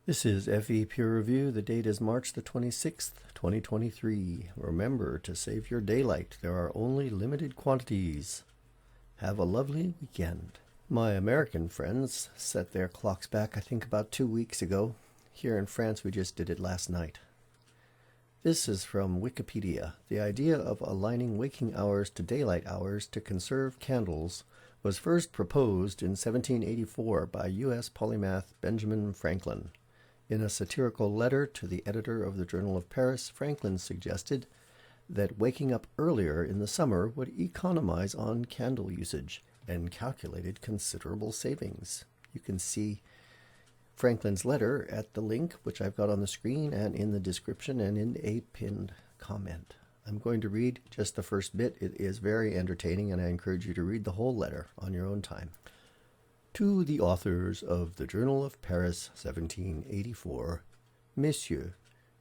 This is FE Peer Review. The date is March the 26th, 2023. Remember to save your daylight. There are only limited quantities. Have a lovely weekend. My American friends set their clocks back, I think, about 2 weeks ago. Here in France, we just did it last night. This is from Wikipedia. The idea of aligning waking hours to daylight hours to conserve candles was first proposed in 1784 by U.S. polymath Benjamin Franklin. In a satirical letter to the editor of the Journal of Paris, Franklin suggested that waking up earlier in the summer would economize on candle usage and calculated considerable savings. You can see Franklin's letter at the link, which I've got on the screen and in the description and in a pinned comment. I'm going to read just the first bit. It is very entertaining, and I encourage you to read the whole letter on your own time. To the authors of the Journal of Paris, 1784, Messieurs,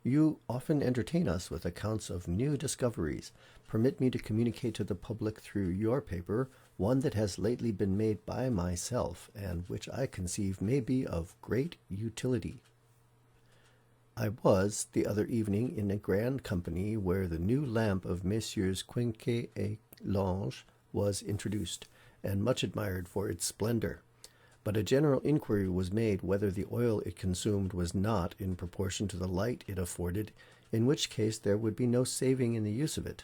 you often entertain us with accounts of new discoveries. Permit me to communicate to the public through your paper one that has lately been made by myself, and which I conceive may be of great utility. I was the other evening in a grand company where the new lamp of Messieurs Quinquet et Lange was introduced, and much admired for its splendor. But a general inquiry was made whether the oil it consumed was not in proportion to the light it afforded, in which case there would be no saving in the use of it.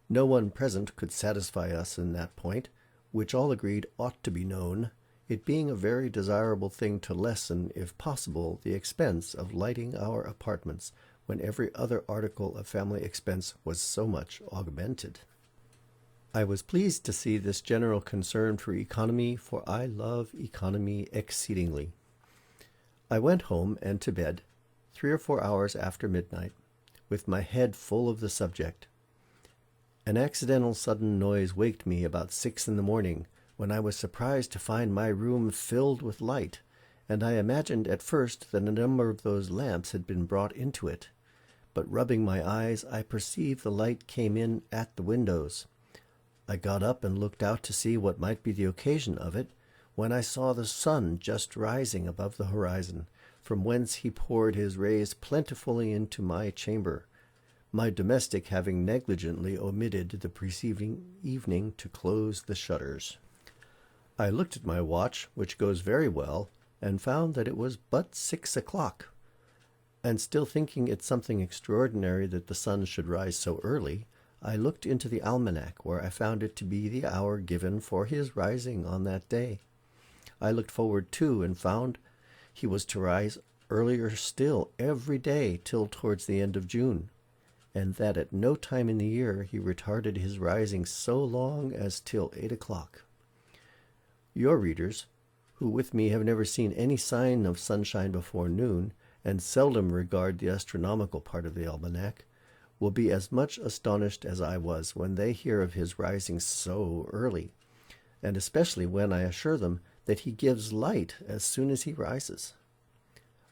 No one present could satisfy us in that point, which all agreed ought to be known, it being a very desirable thing to lessen, if possible, the expense of lighting our apartments, when every other article of family expense was so much augmented. I was pleased to see this general concern for economy, for I love economy exceedingly. I went home and to bed, 3 or 4 hours after midnight, with my head full of the subject. An accidental sudden noise waked me about 6 in the morning, when I was surprised to find my room filled with light, and I imagined at first that a number of those lamps had been brought into it. But rubbing my eyes, I perceived the light came in at the windows. I got up and looked out to see what might be the occasion of it, when I saw the sun just rising above the horizon, from whence he poured his rays plentifully into my chamber, my domestic having negligently omitted the preceding evening to close the shutters. I looked at my watch, which goes very well, and found that it was but 6 o'clock. And still thinking it something extraordinary that the sun should rise so early, I looked into the almanac, where I found it to be the hour given for his rising on that day. I looked forward too, and found he was to rise earlier still every day till towards the end of June, and that at no time in the year he retarded his rising so long as till 8 o'clock. Your readers, who with me have never seen any sign of sunshine before noon, and seldom regard the astronomical part of the almanac, will be as much astonished as I was when they hear of his rising so early, and especially when I assure them that he gives light as soon as he rises.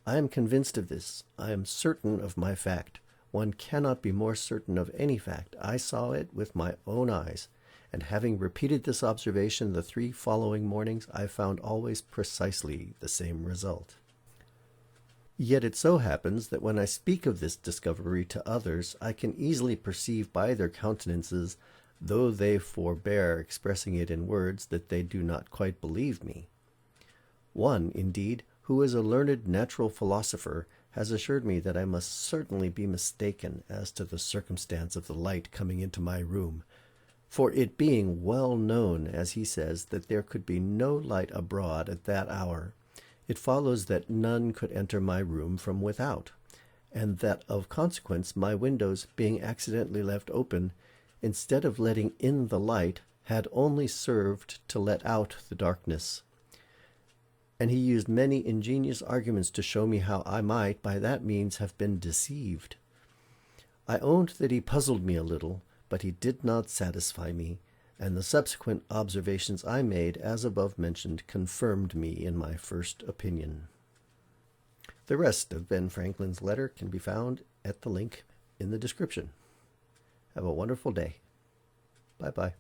I am convinced of this. I am certain of my fact. One cannot be more certain of any fact. I saw it with my own eyes, and having repeated this observation the 3 following mornings, I found always precisely the same result. Yet it so happens that when I speak of this discovery to others, I can easily perceive by their countenances, though they forbear expressing it in words, that they do not quite believe me. One, indeed, who is a learned natural philosopher, has assured me that I must certainly be mistaken as to the circumstance of the light coming into my room, for it being well known, as he says, that there could be no light abroad at that hour, it follows that none could enter my room from without, and that of consequence my windows, being accidentally left open, instead of letting in the light, had only served to let out the darkness. And he used many ingenious arguments to show me how I might by that means have been deceived. I owned that he puzzled me a little, but he did not satisfy me, and the subsequent observations I made, as above mentioned, confirmed me in my first opinion. The rest of Ben Franklin's letter can be found at the link in the description. Have a wonderful day. Bye-bye.